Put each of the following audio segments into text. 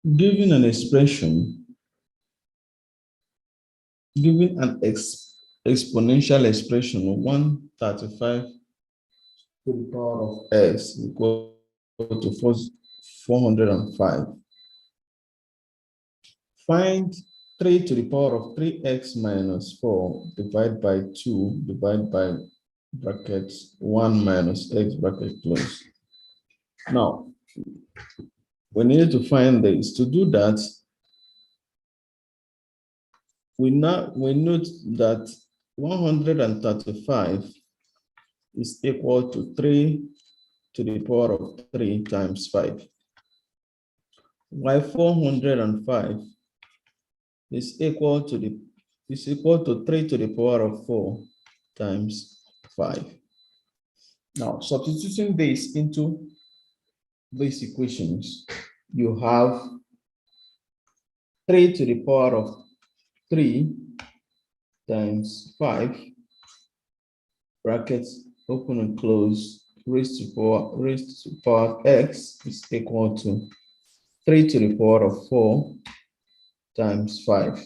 Given an expression, given an exponential expression of 135 to the power of x equal to 405. Find 3 to the power of 3x minus 4 divided by 2 divided by brackets 1 minus x bracket close. Now, we need to find this. To do that, we note that 135 is equal to 3 to the power of 3 times 5. While 405 is equal to 3 to the power of 4 times 5. Now, substituting this into these equations, you have 3 to the power of 3 times 5, brackets open and close, raised to power x is equal to 3 to the power of 4 times 5.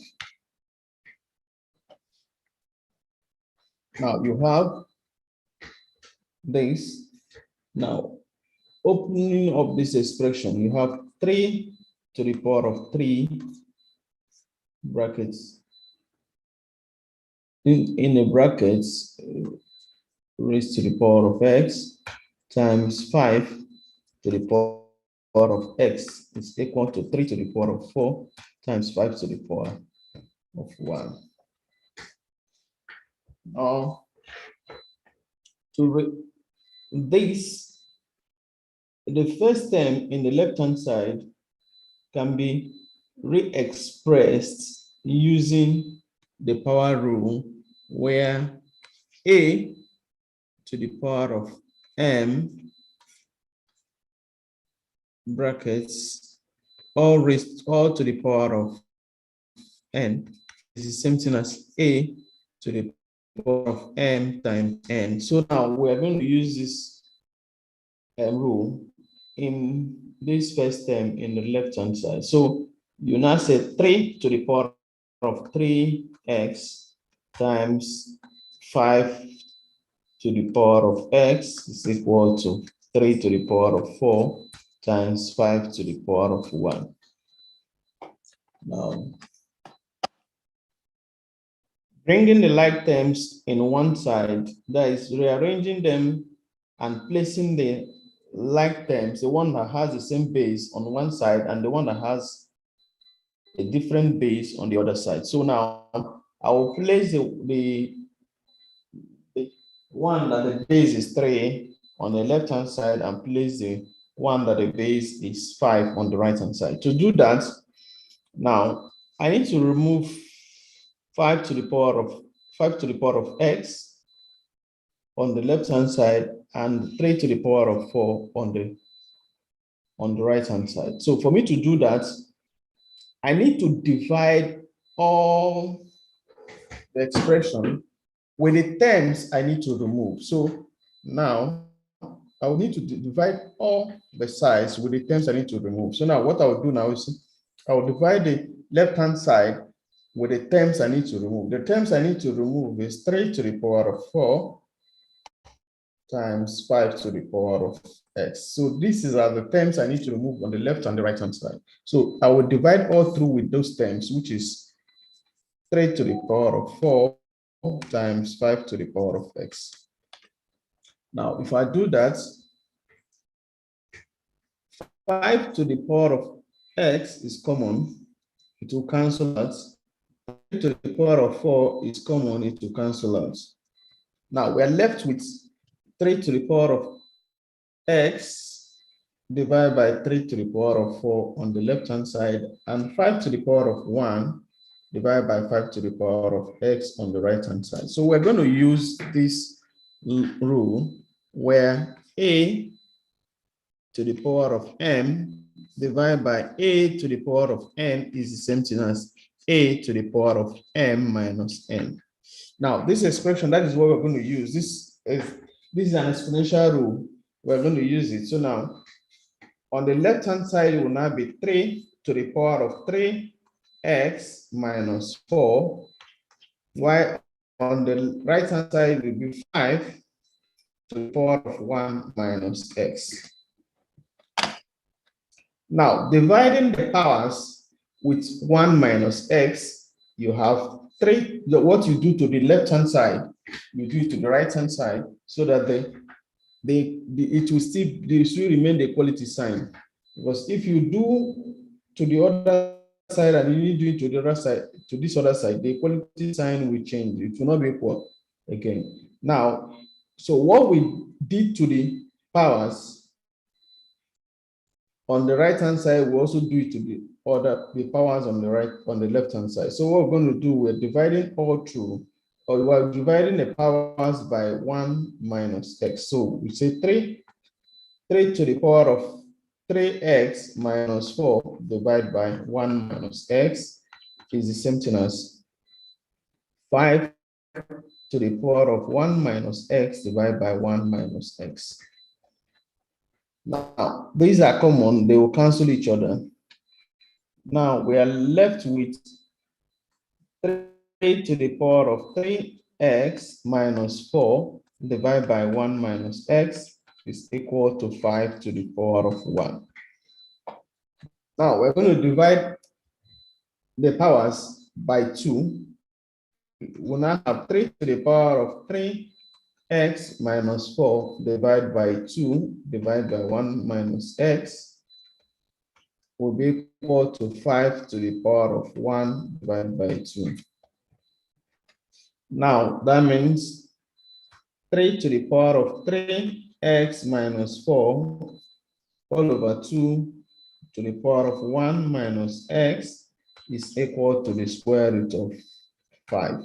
Now you have this. Now, opening up this expression, you have 3 to the power of 3 brackets in the brackets raised to the power of x times 5 to the power of x is equal to 3 to the power of 4 times 5 to the power of 1. Now, this, the first term in the left-hand side can be re-expressed using the power rule, where a to the power of m brackets all to the power of n is the same thing as a to the power of m times n. So now we're going to use this rule in this first term in the left-hand side. So you now say 3 to the power of 3x times 5 to the power of x is equal to 3 to the power of 4 times 5 to the power of 1. Now, bringing the like terms in one side, that is rearranging them and placing the like terms, the one that has the same base on one side and the one that has a different base on the other side. So now I will place the one that the base is 3 on the left-hand side and place the one that the base is 5 on the right-hand side. To do that, now I need to remove 5 to the power of x on the left-hand side and 3 to the power of 4 on the right-hand side. So for me to do that, I need to divide all the expression with the terms I need to remove. So now I will need to divide all the sides with the terms I need to remove. So now what I will do now is I will divide the left-hand side with the terms I need to remove. The terms I need to remove is 3 to the power of 4 times 5 to the power of x. So these are the terms I need to remove on the left and the right-hand side. So I will divide all through with those terms, which is 3 to the power of 4 times 5 to the power of x. Now, if I do that, 5 to the power of x is common, it will cancel out. 3 to the power of 4 is common, it will cancel out. Now, we are left with 3 to the power of x divided by 3 to the power of 4 on the left-hand side, and 5 to the power of 1 divided by 5 to the power of x on the right-hand side. So we're going to use this rule where a to the power of m divided by a to the power of n is the same thing as a to the power of m minus n. Now, this expression, that is what we're going to use. This is an exponential rule. We're going to use it. So now, on the left-hand side, it will now be 3 to the power of 3x minus 4, while on the right-hand side will be 5 to the power of 1 minus x. Now, dividing the powers with 1 minus x, you have 3. What you do to the left-hand side, you do it to the right-hand side, so that it will still remain the equality sign. Because if you do to the other side and you do it to the other side, to this other side, the equality sign will change. It will not be equal again. Now, so what we did to the powers on the right-hand side, we also do it to the powers on the left-hand side. So what we're going to do, we're dividing all through, or we're dividing the powers by 1 minus x. So we say 3 to the power of 3x minus 4 divided by 1 minus x is the same thing as 5 to the power of 1 minus x divided by 1 minus x. Now, these are common, they will cancel each other. Now, we are left with 3 to the power of 3x minus 4 divided by 1 minus x is equal to 5 to the power of 1. Now, we're going to divide the powers by 2. We'll now have 3 to the power of 3x minus 4 divided by 2 divided by 1 minus x will be equal to 5 to the power of 1 divided by 2. Now, that means 3 to the power of 3x minus 4 all over 2 to the power of 1 minus x is equal to the square root of 5.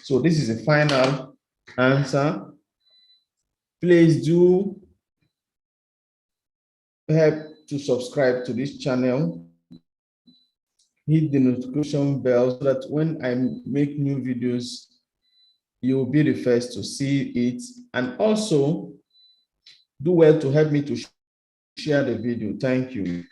So this is the final answer. Please do help to subscribe to this channel. Hit the notification bell so that when I make new videos, you will be the first to see it. And also, do well to help me to share the video. Thank you.